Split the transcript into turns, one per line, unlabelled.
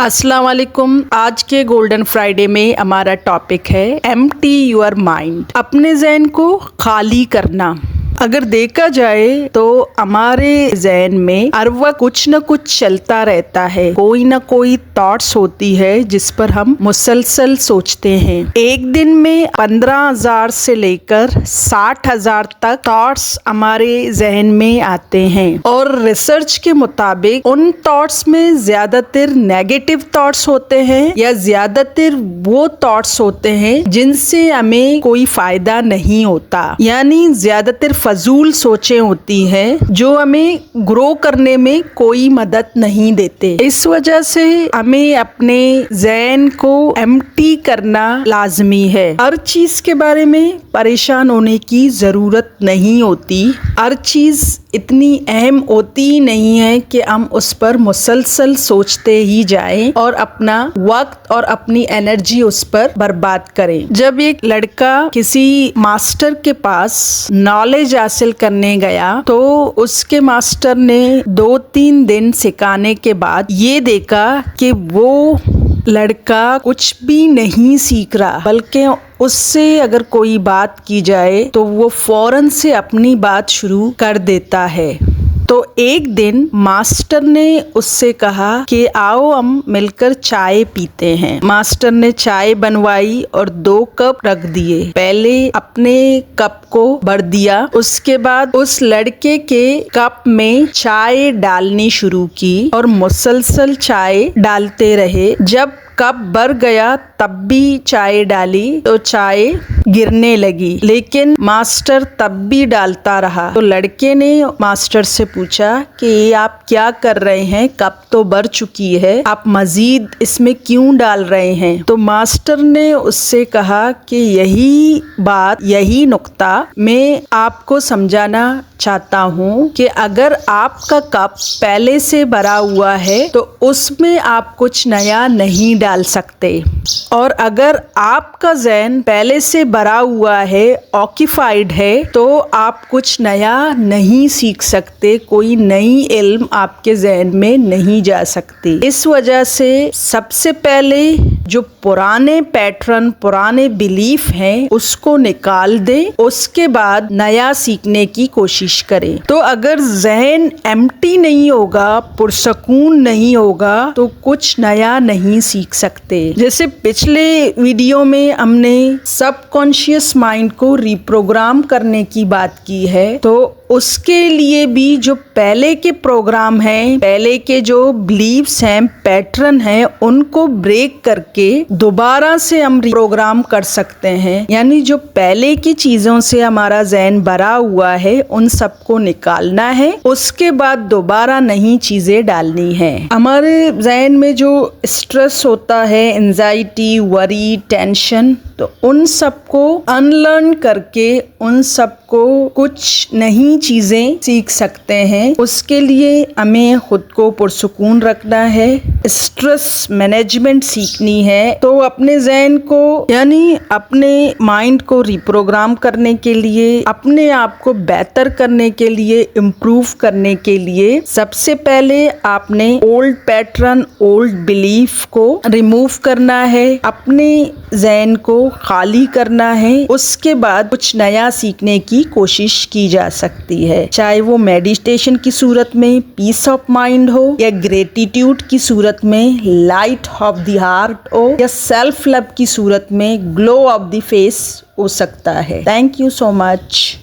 अस्सलाम वालेकुम। आज के गोल्डन फ्राइडे में हमारा टॉपिक है एम्प्टी योर माइंड, अपने ज़हन को खाली करना। अगर देखा जाए तो हमारे ज़हन में हर वक्त कुछ न कुछ चलता रहता है, कोई ना कोई थॉट्स होती है जिस पर हम मुसलसल सोचते हैं। एक दिन में 15,000 से लेकर 60,000 तक थॉट्स हमारे जहन में आते हैं और रिसर्च के मुताबिक उन थॉट्स में ज्यादातर नेगेटिव थॉट्स होते हैं या ज्यादातर वो थॉट्स होते हैं जिनसे हमें कोई फायदा नहीं होता, यानी ज्यादातर फजूल सोचें होती हैं जो हमें ग्रो करने में कोई मदद नहीं देते। इस वजह से हमें अपने ज़हन को एम्प्टी करना लाजमी है। हर चीज के बारे में परेशान होने की जरूरत नहीं होती, हर चीज इतनी अहम होती ही नहीं है कि हम उस पर मुसलसल सोचते ही जाएं और अपना वक्त और अपनी एनर्जी उस पर बर्बाद करें। जब एक लड़का किसी मास्टर के पास नॉलेज हासिल करने गया तो उसके मास्टर ने 2-3 दिन सिखाने के बाद ये देखा कि वो लड़का कुछ भी नहीं सीख रहा, बल्कि उससे अगर कोई बात की जाए तो वो फौरन से अपनी बात शुरू कर देता है। तो एक दिन मास्टर ने उससे कहा कि आओ हम मिलकर चाय पीते हैं। मास्टर ने चाय बनवाई और 2 कप रख दिए। पहले अपने कप को भर दिया, उसके बाद उस लड़के के कप में चाय डालनी शुरू की और मुसलसल चाय डालते रहे। जब कप भर गया तब भी चाय डाली तो चाय गिरने लगी, लेकिन मास्टर तब भी डालता रहा। तो लड़के ने मास्टर से पूछा कि आप क्या कर रहे हैं, कप तो भर चुकी है, आप मजीद इसमें क्यों डाल रहे हैं। तो मास्टर ने उससे कहा कि यही नुक्ता मैं आपको समझाना चाहता हूँ कि अगर आपका कप पहले से भरा हुआ है तो उसमें आप कुछ नया नहीं डाल सकते, और अगर आपका ज़हन पहले से भरा हुआ है, ऑक्यूपाइड है, तो आप कुछ नया नहीं सीख सकते, कोई नई इल्म आपके ज़हन में नहीं जा सकती। इस वजह से सबसे पहले जो पुराने पैटर्न, पुराने बिलीफ हैं उसको निकाल दे, उसके बाद नया सीखने की कोशिश करें। तो अगर ज़हन एम्प्टी नहीं होगा, पुरसकून नहीं होगा, तो कुछ नया नहीं सीख सकते। जैसे पिछले वीडियो में हमने सबकॉन्शियस माइंड को रिप्रोग्राम करने की बात की है, तो उसके लिए भी जो पहले के प्रोग्राम हैं, पहले के जो बिलीव्स हैं, पैटर्न हैं, उनको ब्रेक करके दोबारा से हम प्रोग्राम कर सकते हैं। यानी जो पहले की चीजों से हमारा ज़हन भरा हुआ है उन सबको निकालना है, उसके बाद दोबारा नई चीजें डालनी है। हमारे ज़हन में जो स्ट्रेस होता है, एंजाइटी, वरी, टेंशन, तो उन सबको अनलर्न करके उन सबको कुछ नई चीजें सीख सकते हैं। उसके लिए हमें खुद को पुरसुकून रखना है, स्ट्रेस मैनेजमेंट सीखनी है। तो अपने ज़हन को यानी अपने माइंड को रिप्रोग्राम करने के लिए, अपने आप को बेहतर करने के लिए, इम्प्रूव करने के लिए सबसे पहले आपने ओल्ड पैटर्न, ओल्ड बिलीफ को रिमूव करना है, अपने ज़हन को खाली करना है। उसके बाद कुछ नया सीखने की कोशिश की जा सकती है, चाहे वो मेडिटेशन की सूरत में पीस ऑफ माइंड हो, या ग्रेटिट्यूड की सूरत में लाइट ऑफ द हार्ट हो, या सेल्फ लव की सूरत में ग्लो ऑफ द फेस हो सकता है। Thank you so much.